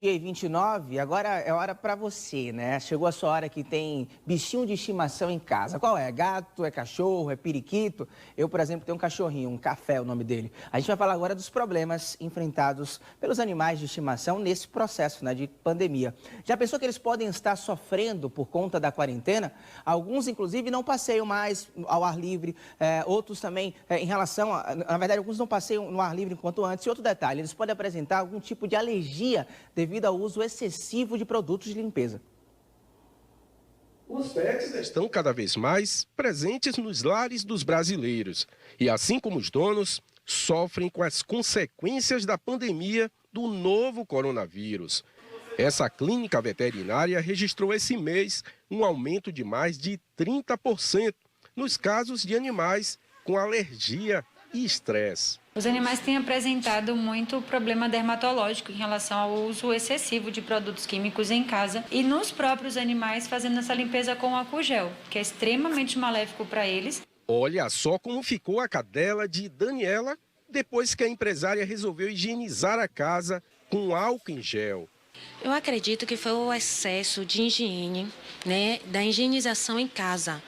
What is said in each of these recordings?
Dia 29, agora é hora para você, né? Chegou a sua hora que tem bichinho de estimação em casa. Qual é? Gato, é cachorro, é periquito? Eu, por exemplo, tenho um cachorrinho, um Café é o nome dele. A gente vai falar agora dos problemas enfrentados pelos animais de estimação nesse processo, né, de pandemia. Já pensou que eles podem estar sofrendo por conta da quarentena? Alguns, inclusive, não passeiam mais ao ar livre, outros também, em relação a... Na verdade, alguns não passeiam no ar livre enquanto antes. E outro detalhe, eles podem apresentar algum tipo de alergia devido ao uso excessivo de produtos de limpeza. Os pets estão cada vez mais presentes nos lares dos brasileiros e, assim como os donos, sofrem com as consequências da pandemia do novo coronavírus. Essa clínica veterinária registrou esse mês um aumento de mais de 30% nos casos de animais com alergia e estresse. Os animais têm apresentado muito problema dermatológico em relação ao uso excessivo de produtos químicos em casa e nos próprios animais fazendo essa limpeza com álcool gel, que é extremamente maléfico para eles. Olha só como ficou a cadela de Daniela depois que a empresária resolveu higienizar a casa com álcool em gel. Eu acredito que foi o excesso de higiene, né, da higienização em casa.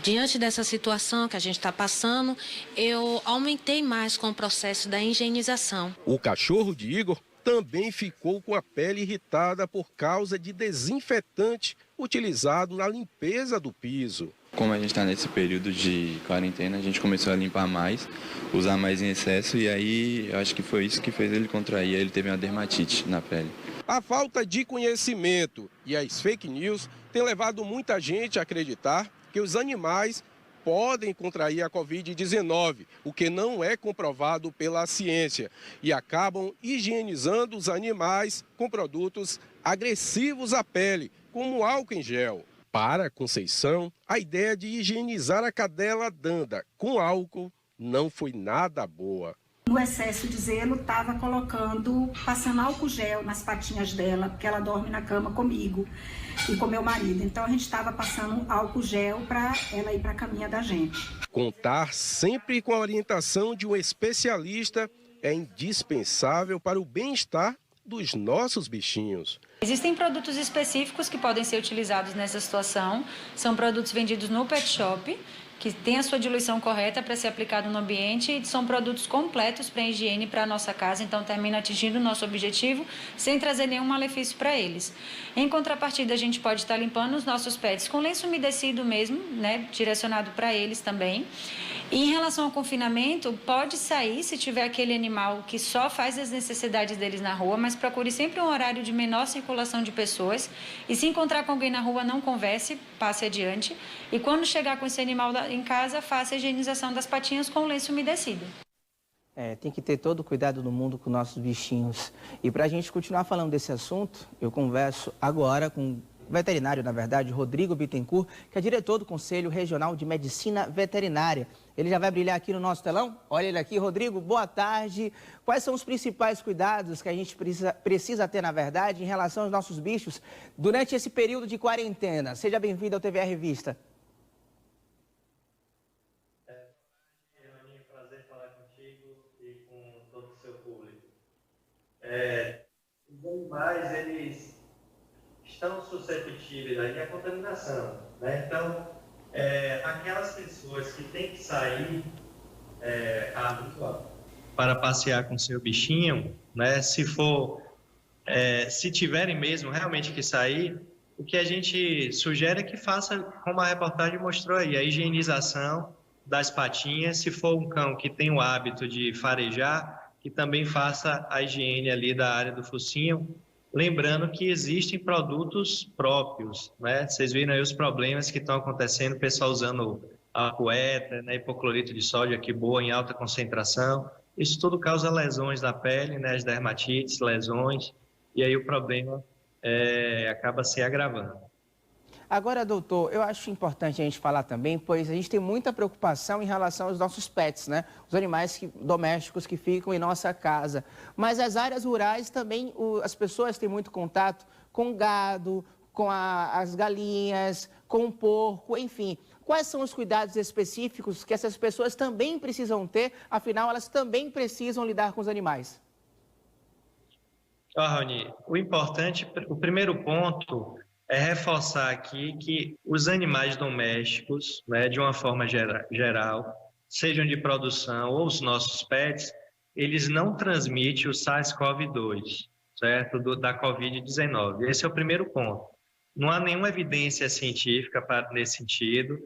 Diante dessa situação que a gente está passando, eu aumentei mais com o processo da higienização. O cachorro de Igor também ficou com a pele irritada por causa de desinfetante utilizado na limpeza do piso. Como a gente está nesse período de quarentena, a gente começou a limpar mais, usar mais em excesso e aí eu acho que foi isso que fez ele contrair. Ele teve uma dermatite na pele. A falta de conhecimento e as fake news têm levado muita gente a acreditar que os animais podem contrair a Covid-19, o que não é comprovado pela ciência, e acabam higienizando os animais com produtos agressivos à pele, como álcool em gel. Para Conceição, a ideia de higienizar a cadela Danda com álcool não foi nada boa. No excesso de zelo, estava passando álcool gel nas patinhas dela, porque ela dorme na cama comigo e com meu marido. Então a gente estava passando álcool gel para ela ir para a caminha da gente. Contar sempre com a orientação de um especialista é indispensável para o bem-estar dos nossos bichinhos. Existem produtos específicos que podem ser utilizados nessa situação. São produtos vendidos no pet shop, que tem a sua diluição correta para ser aplicado no ambiente e são produtos completos para a higiene para a nossa casa, então termina atingindo o nosso objetivo sem trazer nenhum malefício para eles. Em contrapartida, a gente pode estar limpando os nossos pets com lenço umedecido mesmo, né, direcionado para eles também. E em relação ao confinamento, pode sair se tiver aquele animal que só faz as necessidades deles na rua, mas procure sempre um horário de menor circulação de pessoas. E se encontrar com alguém na rua, não converse, passe adiante. E quando chegar com esse animal em casa, faça a higienização das patinhas com lenço umedecido. Tem que ter todo o cuidado do mundo com nossos bichinhos. E para a gente continuar falando desse assunto, eu converso agora com o veterinário, na verdade, Rodrigo Bittencourt, que é diretor do Conselho Regional de Medicina Veterinária. Ele já vai brilhar aqui no nosso telão? Olha ele aqui. Rodrigo, boa tarde. Quais são os principais cuidados que a gente precisa ter, na verdade, em relação aos nossos bichos durante esse período de quarentena? Seja bem-vindo ao TVR Revista. É um prazer falar contigo e com todo o seu público. Os animais, eles estão suscetíveis aí à contaminação, né? Então, aquelas pessoas que têm que sair para passear com seu bichinho, né? Se tiverem mesmo realmente que sair, o que a gente sugere é que faça, como a reportagem mostrou aí, a higienização das patinhas. Se for um cão que tem o hábito de farejar, que também faça a higiene ali da área do focinho. Lembrando que existem produtos próprios, né? Vocês viram aí os problemas que estão acontecendo, o pessoal usando álcool éter, né? Hipoclorito de sódio aqui boa em alta concentração. Isso tudo causa lesões na pele, né? As dermatites, lesões, e aí o problema acaba se agravando. Agora, doutor, eu acho importante a gente falar também, pois a gente tem muita preocupação em relação aos nossos pets, né? Os animais domésticos que ficam em nossa casa. Mas as áreas rurais também, as pessoas têm muito contato com gado, com as galinhas, com o porco, enfim. Quais são os cuidados específicos que essas pessoas também precisam ter? Afinal, elas também precisam lidar com os animais. Raoni, o primeiro ponto é reforçar aqui que os animais domésticos, né, de uma forma geral, sejam de produção ou os nossos pets, eles não transmitem o SARS-CoV-2, certo? Da Covid-19. Esse é o primeiro ponto. Não há nenhuma evidência científica nesse sentido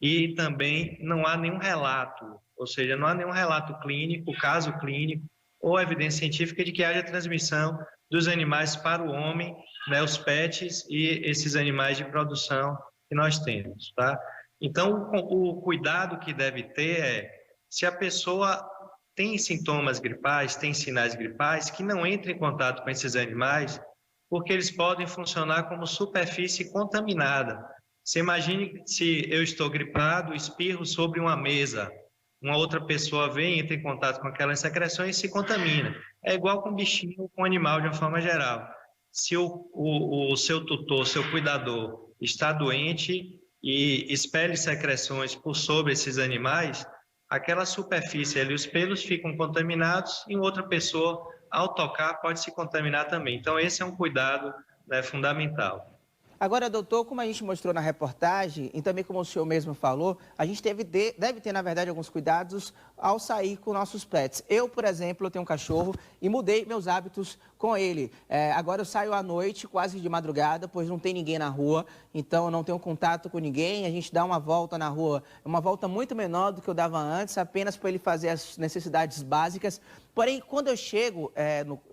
e também não há nenhum relato, ou seja, não há nenhum relato clínico, caso clínico ou evidência científica de que haja transmissão dos animais para o homem, né, os pets e esses animais de produção que nós temos, tá? Então, o cuidado que deve ter é, se a pessoa tem sintomas gripais, tem sinais gripais, que não entre em contato com esses animais, porque eles podem funcionar como superfície contaminada. Você imagine se eu estou gripado, espirro sobre uma mesa, uma outra pessoa vem, entra em contato com aquelas secreções e se contamina. É igual com bichinho, com animal de uma forma geral. Se o seu tutor, seu cuidador está doente e expele secreções por sobre esses animais, aquela superfície ali, os pelos ficam contaminados e outra pessoa, ao tocar, pode se contaminar também. Então, esse é um cuidado, né, fundamental. Agora, doutor, como a gente mostrou na reportagem, e também como o senhor mesmo falou, a gente deve ter, na verdade, alguns cuidados ao sair com nossos pets. Eu, por exemplo, eu tenho um cachorro e mudei meus hábitos com ele. Agora eu saio à noite, quase de madrugada, pois não tem ninguém na rua, então eu não tenho contato com ninguém. A gente dá uma volta na rua, uma volta muito menor do que eu dava antes, apenas para ele fazer as necessidades básicas. Porém, quando eu chego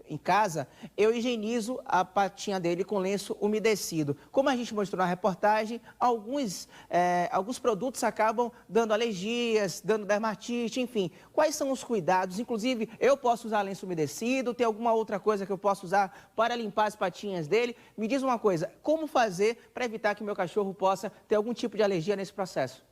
em casa, eu higienizo a patinha dele com lenço umedecido. Como a gente mostrou na reportagem, alguns produtos acabam dando alergias, dando dermatite, enfim. Quais são os cuidados? Inclusive, eu posso usar lenço umedecido, tem alguma outra coisa que eu posso usar para limpar as patinhas dele? Me diz uma coisa, como fazer para evitar que meu cachorro possa ter algum tipo de alergia nesse processo?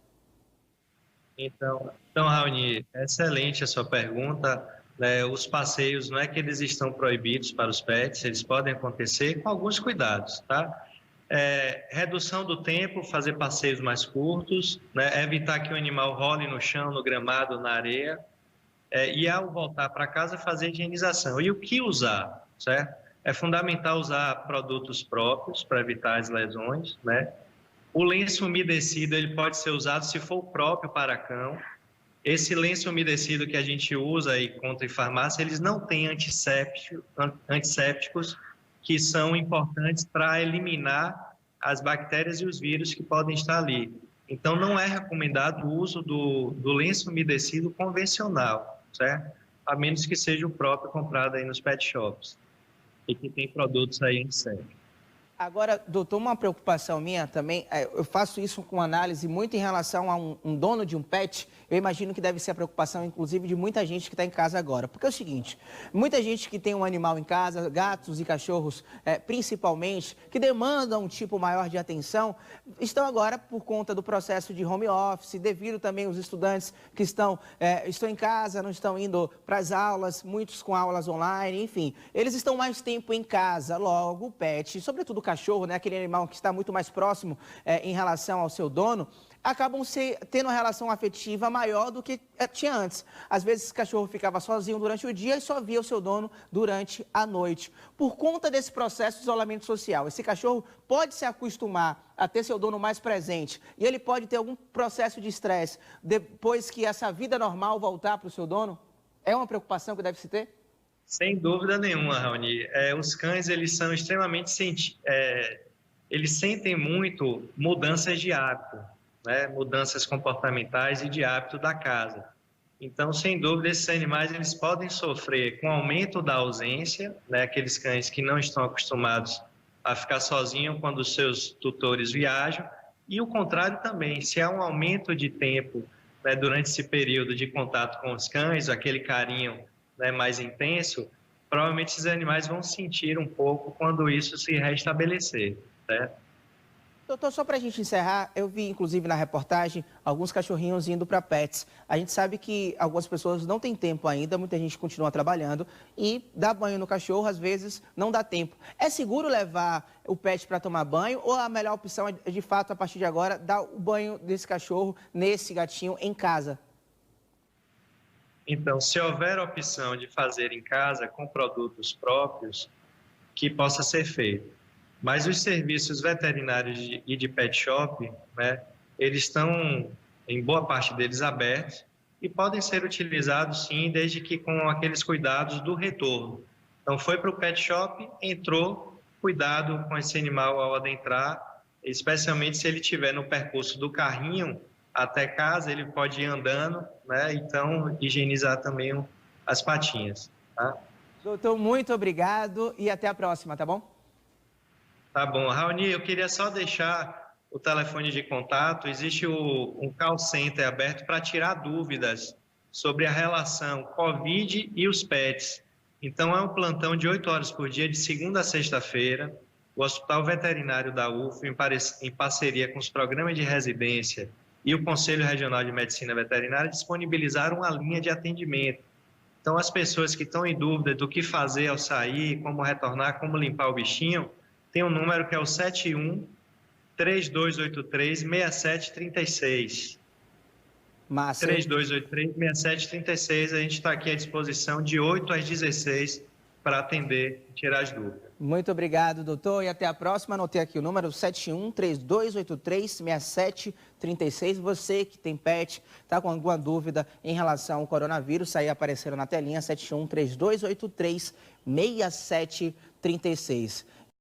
Então Raoni, excelente a sua pergunta. Os passeios, não é que eles estão proibidos para os pets, eles podem acontecer com alguns cuidados, tá? Redução do tempo, fazer passeios mais curtos, né? Evitar que o animal role no chão, no gramado, na areia, e ao voltar para casa fazer higienização. E o que usar, certo? É fundamental usar produtos próprios para evitar as lesões, né? O lenço umedecido, ele pode ser usado se for próprio para cão. Esse lenço umedecido que a gente usa e compra em farmácia, eles não têm antissépticos que são importantes para eliminar as bactérias e os vírus que podem estar ali. Então, não é recomendado o uso do lenço umedecido convencional, certo? A menos que seja o próprio comprado aí nos pet shops e que tem produtos aí antissépticos. Agora, doutor, uma preocupação minha também, eu faço isso com análise muito em relação a um dono de um pet, eu imagino que deve ser a preocupação, inclusive, de muita gente que está em casa agora. Porque é o seguinte, muita gente que tem um animal em casa, gatos e cachorros principalmente, que demandam um tipo maior de atenção, estão agora por conta do processo de home office, devido também aos estudantes que estão em casa, não estão indo para as aulas, muitos com aulas online, enfim. Eles estão mais tempo em casa, logo o pet, sobretudo o cachorro, né, aquele animal que está muito mais próximo em relação ao seu dono, acabam tendo uma relação afetiva maior do que tinha antes. Às vezes esse cachorro ficava sozinho durante o dia e só via o seu dono durante a noite. Por conta desse processo de isolamento social, esse cachorro pode se acostumar a ter seu dono mais presente e ele pode ter algum processo de estresse depois que essa vida normal voltar para o seu dono? É uma preocupação que deve se ter? Sem dúvida nenhuma, Raoni. Os cães, eles são extremamente eles sentem muito mudanças de hábito, né? Mudanças comportamentais e de hábito da casa. Então, sem dúvida, esses animais eles podem sofrer com o aumento da ausência, né? Aqueles cães que não estão acostumados a ficar sozinhos quando os seus tutores viajam, e o contrário também, se há um aumento de tempo, né, durante esse período de contato com os cães, aquele carinho, né, mais intenso, provavelmente esses animais vão sentir um pouco quando isso se restabelecer, certo? Doutor, só para a gente encerrar, eu vi inclusive na reportagem alguns cachorrinhos indo para pets. A gente sabe que algumas pessoas não têm tempo ainda, muita gente continua trabalhando e dar banho no cachorro às vezes não dá tempo. É seguro levar o pet para tomar banho ou a melhor opção é de fato a partir de agora dar o banho desse cachorro, nesse gatinho em casa? Então, se houver a opção de fazer em casa com produtos próprios, que possa ser feito. Mas os serviços veterinários e de pet shop, né, eles estão, em boa parte deles, abertos e podem ser utilizados, sim, desde que com aqueles cuidados do retorno. Então, foi para o pet shop, entrou, cuidado com esse animal ao adentrar, especialmente se ele estiver no percurso do carrinho até casa, ele pode ir andando, né? Então, higienizar também as patinhas, tá? Doutor, muito obrigado e até a próxima, tá bom? Tá bom. Raoni, eu queria só deixar o telefone de contato. Existe um call center aberto para tirar dúvidas sobre a relação Covid e os pets. Então, é um plantão de 8 horas por dia, de segunda a sexta-feira. O Hospital Veterinário da UF, em parceria com os programas de residência e o Conselho Regional de Medicina Veterinária, disponibilizaram uma linha de atendimento. Então, as pessoas que estão em dúvida do que fazer ao sair, como retornar, como limpar o bichinho, tem um número que é o 71-3283-6736. Massa. 3283-6736, a gente está aqui à disposição de 8 às 16 para atender e tirar as dúvidas. Muito obrigado, doutor, e até a próxima. Anotei aqui o número 71-3283-6736. Você que tem pet, está com alguma dúvida em relação ao coronavírus, aí apareceram na telinha, 71-3283-6736.